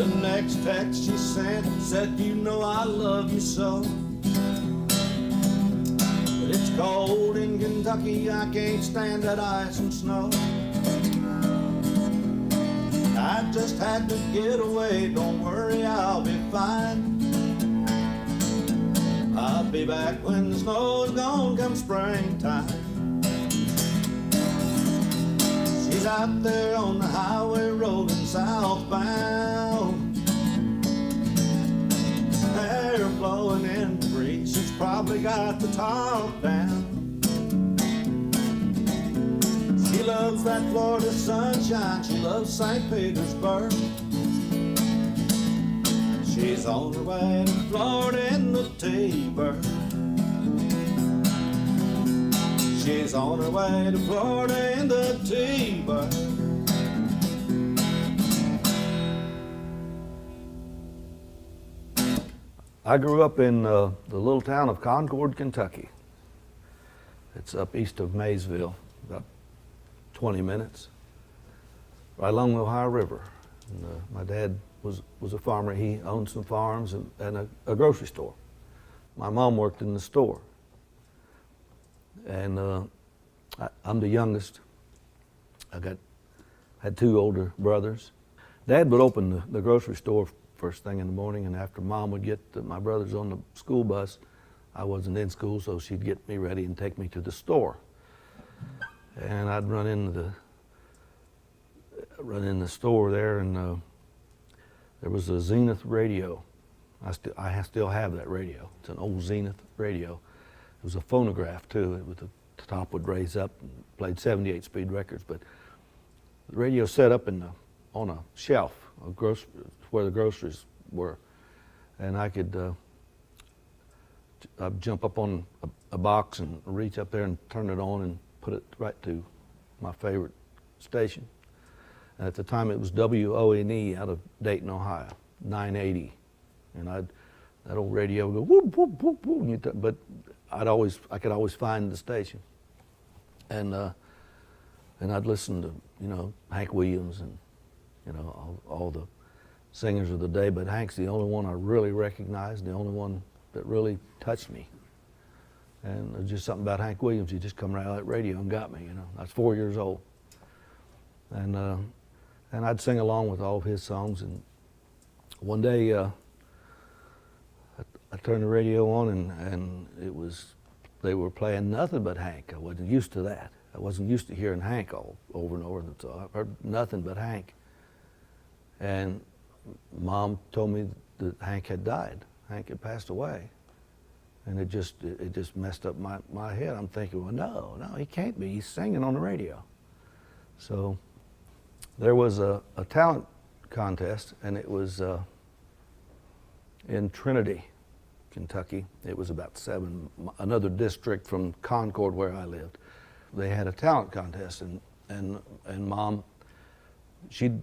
The next text she sent said, you know I love you so. But it's cold in Kentucky, I can't stand that ice and snow. I just had to get away, don't worry, I'll be fine. I'll be back when the snow is gone come springtime. She's out there on the highway rolling southbound. Hair blowing in the breeze, she's probably got the top down. She loves that Florida sunshine, she loves St. Petersburg. She's on her way to Florida in the T-Bird. She's on her way to Florida in the T-Bird. I grew up in the little town of Concord, Kentucky. It's up east of Maysville, about 20 minutes, right along the Ohio River. And, my dad was a farmer. He owned some farms and a grocery store. My mom worked in the store. And I'm the youngest. I had two older brothers. Dad would open the grocery store first thing in the morning, and after Mom would get my brothers on the school bus, I wasn't in school, so she'd get me ready and take me to the store. And I'd run in the store there, and there was a Zenith radio. I still have that radio. It's an old Zenith radio. It was a phonograph too. The top would raise up and played 78-speed records. But the radio set up on a shelf, where the groceries were, and I could I'd jump up on a box and reach up there and turn it on and put it right to my favorite station. And at the time it was WONE out of Dayton, Ohio, 980. And that old radio would go whoop, whoop, whoop, whoop. But I could always find the station. And I'd listen to, Hank Williams and, all the singers of the day. But Hank's the only one I really recognized, the only one that really touched me. And there's just something about Hank Williams. He just come right out of that radio and got me, I was 4 years old. And I'd sing along with all of his songs. And one day, I turned the radio on, and they were playing nothing but Hank. I wasn't used to that. I wasn't used to hearing Hank all over and over. So I heard nothing but Hank. And Mom told me that Hank had died. Hank had passed away. And it just messed up my head. I'm thinking, well, no, he can't be. He's singing on the radio. So there was a talent contest, and it was in Trinity, Kentucky. It was about another district from Concord where I lived. They had a talent contest, and Mom, she'd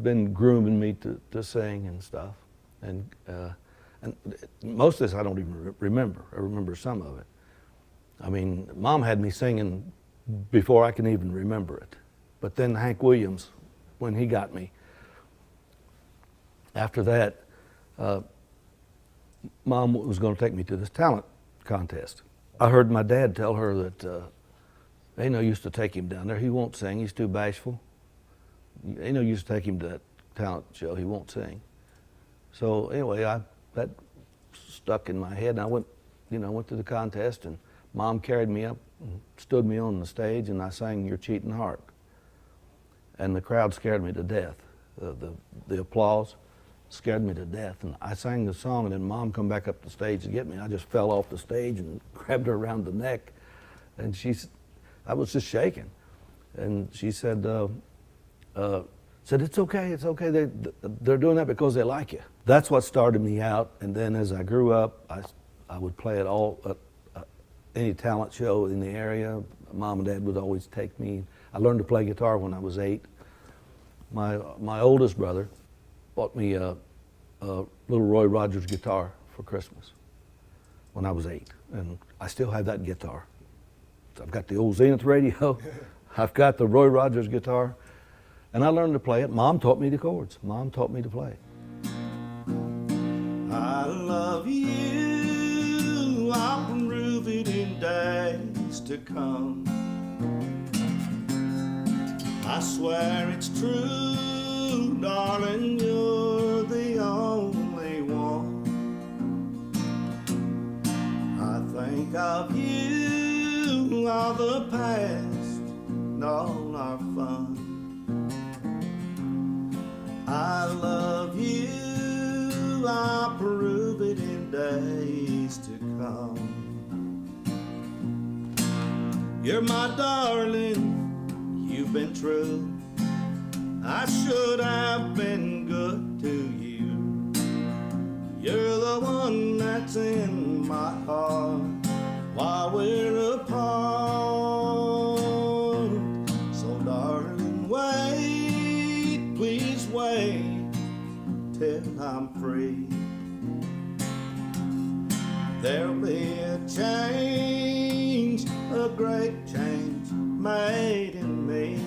been grooming me to sing and stuff, and most of this I don't even remember. I remember some of it. I mean, Mom had me singing before I can even remember it. But then Hank Williams, when he got me, after that, Mom was going to take me to this talent contest. I heard my dad tell her that ain't no use to take him down there. He won't sing. He's too bashful. Ain't no use to take him to that talent show. He won't sing. So anyway, that stuck in my head, and I went to the contest, and Mom carried me up and stood me on the stage, and I sang "Your Cheating Heart." And the crowd scared me to death. The applause scared me to death. And I sang the song, and then Mom come back up the stage to get me. I just fell off the stage and grabbed her around the neck. And I was just shaking. And she said, it's okay. They're doing that because they like you. That's what started me out. And then as I grew up, I would play at any talent show in the area. Mom and Dad would always take me. I learned to play guitar when I was 8. My oldest brother bought me a little Roy Rogers guitar for Christmas when I was 8, and I still have that guitar. So I've got the old Zenith radio, I've got the Roy Rogers guitar, And I learned to play it. Mom taught me the chords. Mom taught me to play. I love you, I'll prove it in days to come. I swear it's true, darling, you're the only one. I think of you, all the past, and all our fun. I love you, I'll prove it in days to come. You're my darling, you've been true. I should have been good to you. You're the one that's in my heart while we're apart. So darling, wait, please wait till I'm free. There'll be a change, a great change made in me.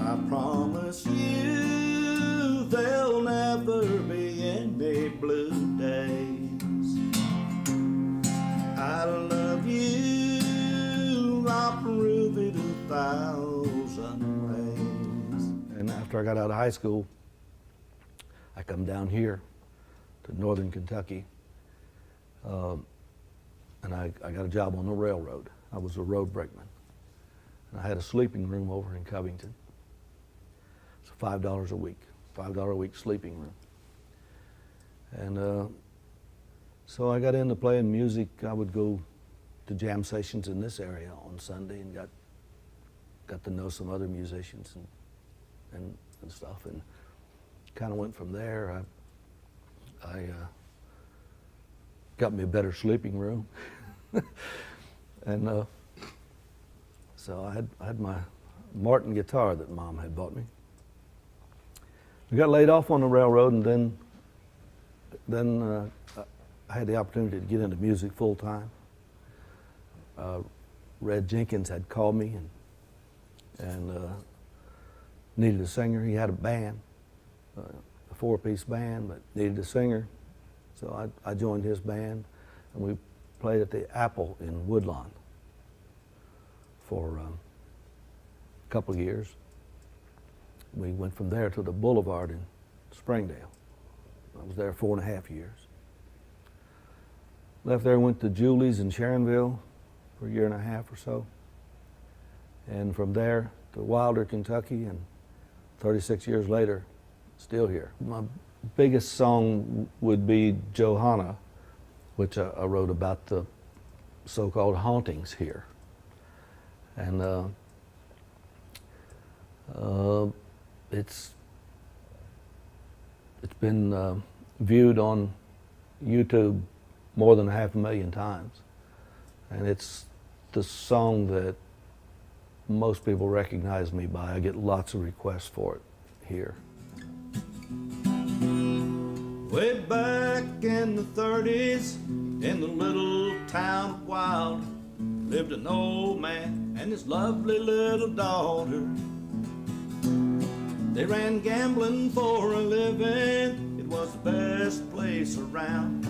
I promise you there'll never be any blue days. I love you, I'll prove it 1,000 ways. And after I got out of high school, I come down here to northern Kentucky, and I got a job on the railroad. I was a road brakeman. And I had a sleeping room over in Covington. It's $5 a week, $5 a week sleeping room. And so I got into playing music. I would go to jam sessions in this area on Sunday and got to know some other musicians and stuff, and kind of went from there. I got me a better sleeping room, and so I had my Martin guitar that Mom had bought me. I got laid off on the railroad, and then I had the opportunity to get into music full time. Red Jenkins had called me and needed a singer. He had a band, a 4-piece band, but needed a singer. So I joined his band, and we played at the Apple in Woodlawn for a couple of years. We went from there to the Boulevard in Springdale. I was there 4.5 years. Left there, went to Julie's in Sharonville for 1.5 years or so. And from there to Wilder, Kentucky, and 36 years later, still here. My biggest song would be Johanna, which I wrote about the so-called hauntings here. And it's been viewed on YouTube more than 500,000 times. And it's the song that most people recognize me by. I get lots of requests for it here. Way back in the 30s, in the little town of Wilder, lived an old man and his lovely little daughter. They ran gambling for a living. It was the best place around.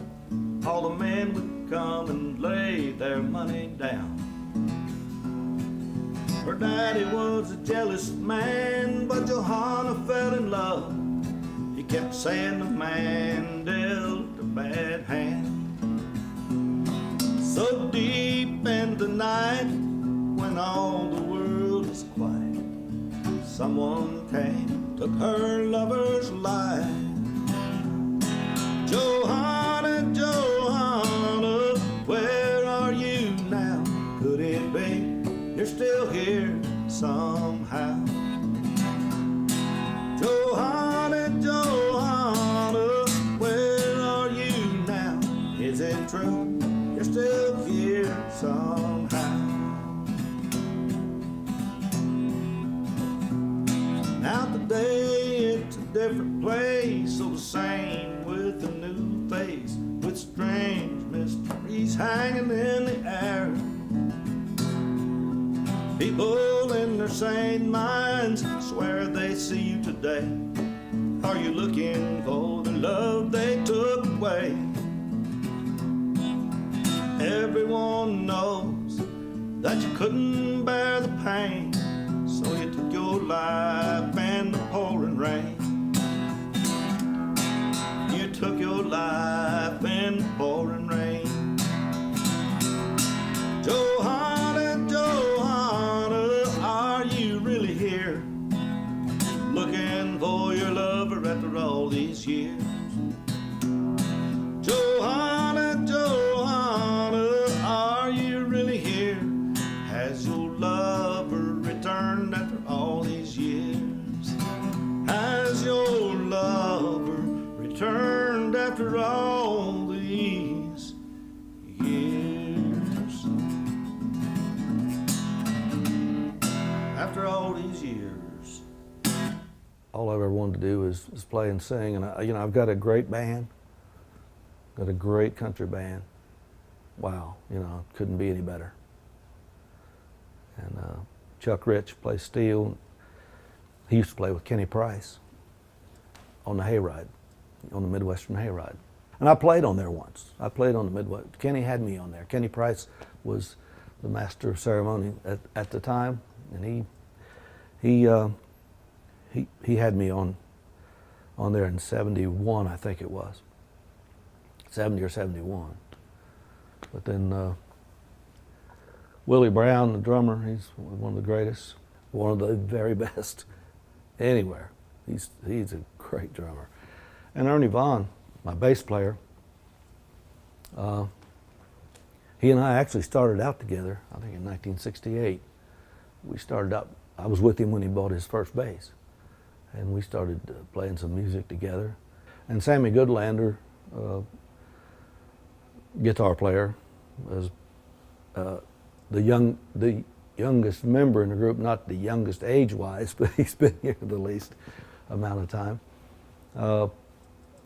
All the men would come and lay their money down. Her daddy was a jealous man, but Johanna fell in love. He kept saying the man dealt a bad hand. So deep in the night, when all the world is quiet, someone came, took her lover's life. Johanna, Johanna, where are you now? Could it be you're still here somehow? Johanna, Johanna, where are you now? Is it true you're still here somehow? Now today it's a different place, so the same with a new face, with strange hanging in the air. People in their sane minds swear they see you today. Are you looking for the love they took away? Everyone knows that you couldn't bear the pain, so you took your life in the pouring rain. You took your life in the pouring rain. Johanna, Johanna, are you really here? Looking for your lover after all these years. Johanna, Johanna, are you really here? Has your lover returned after all these years? Has your lover returned after all these years? After all these years. All I've ever wanted to do is play and sing, and I've got a great band, got a great country band. Wow, couldn't be any better. And Chuck Rich plays steel. He used to play with Kenny Price on the hayride, on the Midwestern hayride. And I played on there once. I played on the Midwest. Kenny had me on there. Kenny Price was the master of ceremony at the time, and he had me on there in '71, I think it was, 70 or 71. But then Willie Brown, the drummer, he's one of the greatest, one of the very best anywhere. He's a great drummer. And Ernie Vaughn, my bass player, he and I actually started out together, I think in 1968. We started out, I was with him when he bought his first bass. And we started playing some music together. And Sammy Goodlander, guitar player, was the youngest member in the group, not the youngest age-wise, but he's been here the least amount of time.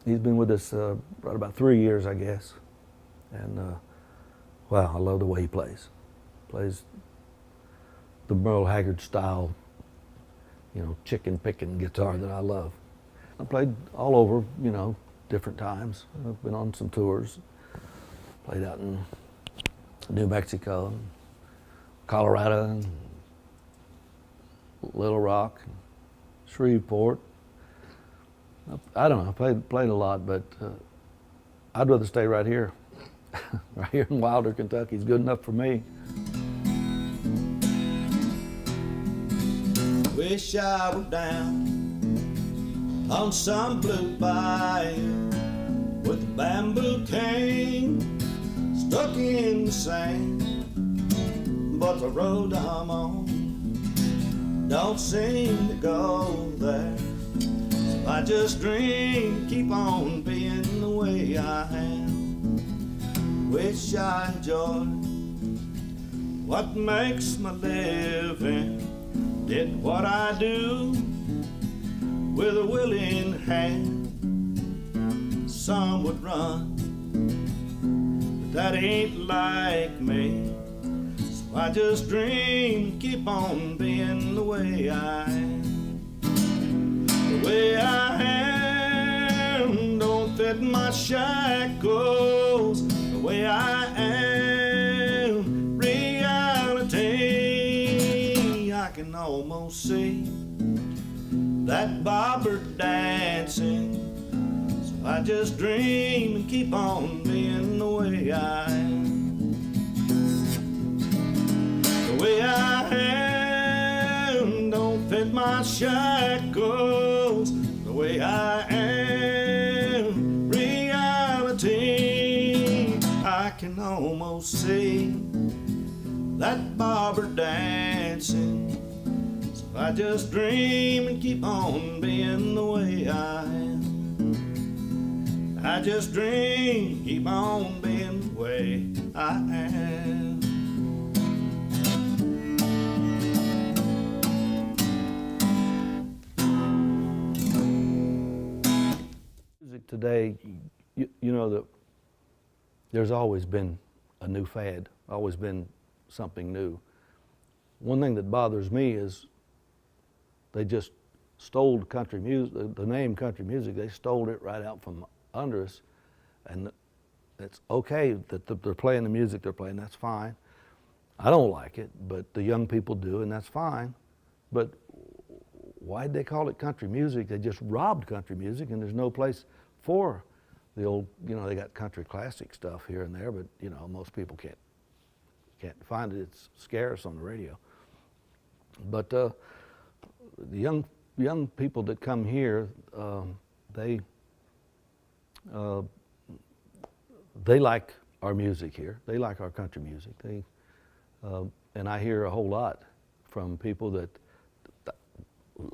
He's been with us right about 3 years, I guess. And wow, I love the way he plays. Plays the Merle Haggard style, chicken picking guitar that I love. I played all over, different times. I've been on some tours. Played out in New Mexico, Colorado, and Little Rock, and Shreveport. I don't know, I played a lot, but I'd rather stay right here. Right here in Wilder, Kentucky is good enough for me. Wish I were down on some blue bayou with a bamboo cane stuck in the sand. But the road I'm on don't seem to go there, so I just dream, keep on being the way I am. Wish I enjoyed what makes my living, did what I do with a willing hand. Some would run, but that ain't like me. So I just dream, keep on being the way I am. The way I am don't fit my shackles. The way I am, reality. I can almost see that bobber dancing, so I just dream and keep on being the way I am. The way I am don't fit my shackles. The way I am, reality. I can almost see that bobber dancing, so I just dream and keep on being the way I am. I just dream, keep on being the way I am. Music today, you know that there's always been a new fad, always been something new. One thing that bothers me is they just stole country music, the name country music. They stole it right out from under us, and it's okay that they're playing the music they're playing. That's fine. I don't like it, but the young people do, and that's fine. But why'd they call it country music? They just robbed country music, and there's no place for the old, they got country classic stuff here and there, but most people can't find it. It's scarce on the radio. But the young people that come here, they like our music here. They like our country music. And I hear a whole lot from people that,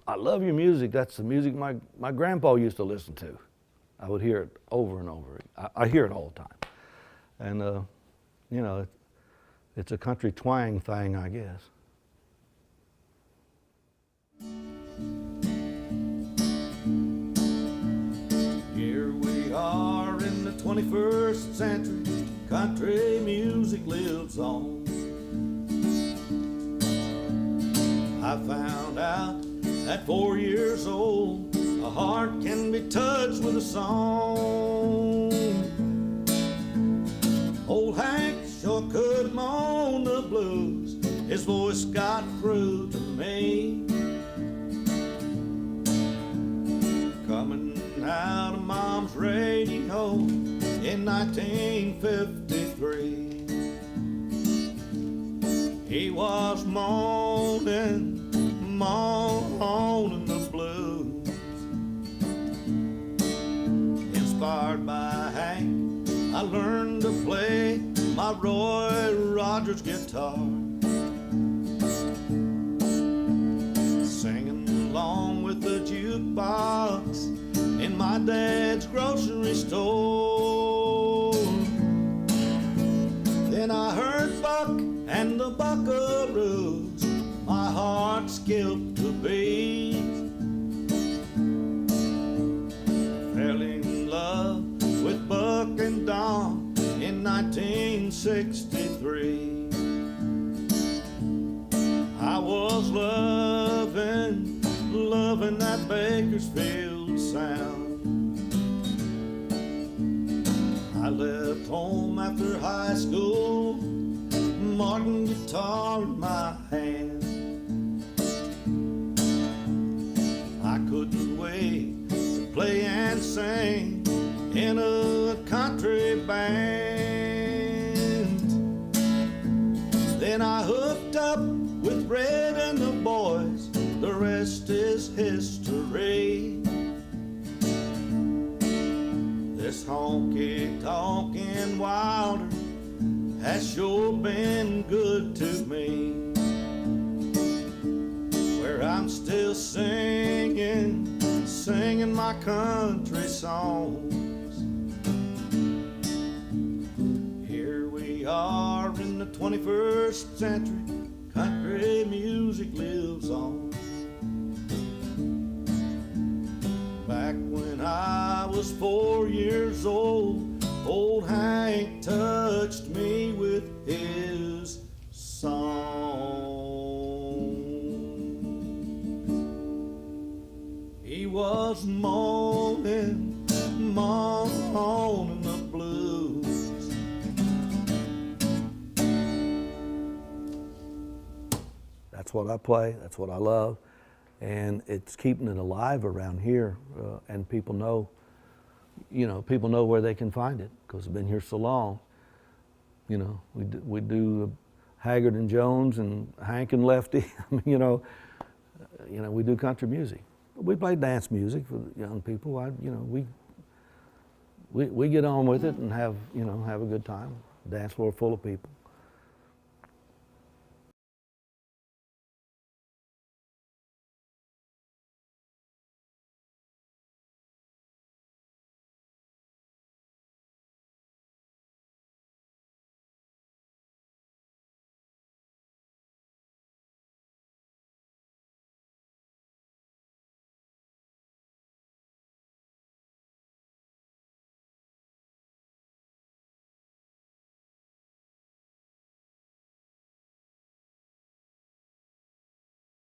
I love your music. That's the music my grandpa used to listen to. I would hear it over and over. I hear it all the time. And, it's a country twang thing, I guess. Here we are in the 21st century, country music lives on. I found out at 4 years old, a heart can be touched with a song. Old Hank sure could moan the blues, his voice got through to me. Coming out of Mom's radio in 1953, he was moaning the blues. Inspired by Hank, I learned to play my Roy Rogers guitar, singing along with the jukebox in my dad's grocery store. Then I heard Buck and the Buckaroos, my heart skipped a beat. Fell in love with Buck and Don in 1963. I was loving that Bakersfield sound. I left home after high school, Martin guitar in my hand. I couldn't wait to play and sing in a country band. Then I hooked up with Red and the boys, the rest is history. This honky-tonkin' Wilder has sure been good to me, where I'm still singing my country songs. Here we are in the 21st century, country music lives on. Back when I was 4 years old Hank touched me with his song. He was moaning the blues. That's what I play, that's what I love, and it's keeping it alive around here, and people know where they can find it, because it's been here so long. We do Haggard and Jones and Hank and Lefty. I mean, we do country music. We play dance music for the young people. We get on with it and have a good time. Dance floor full of people.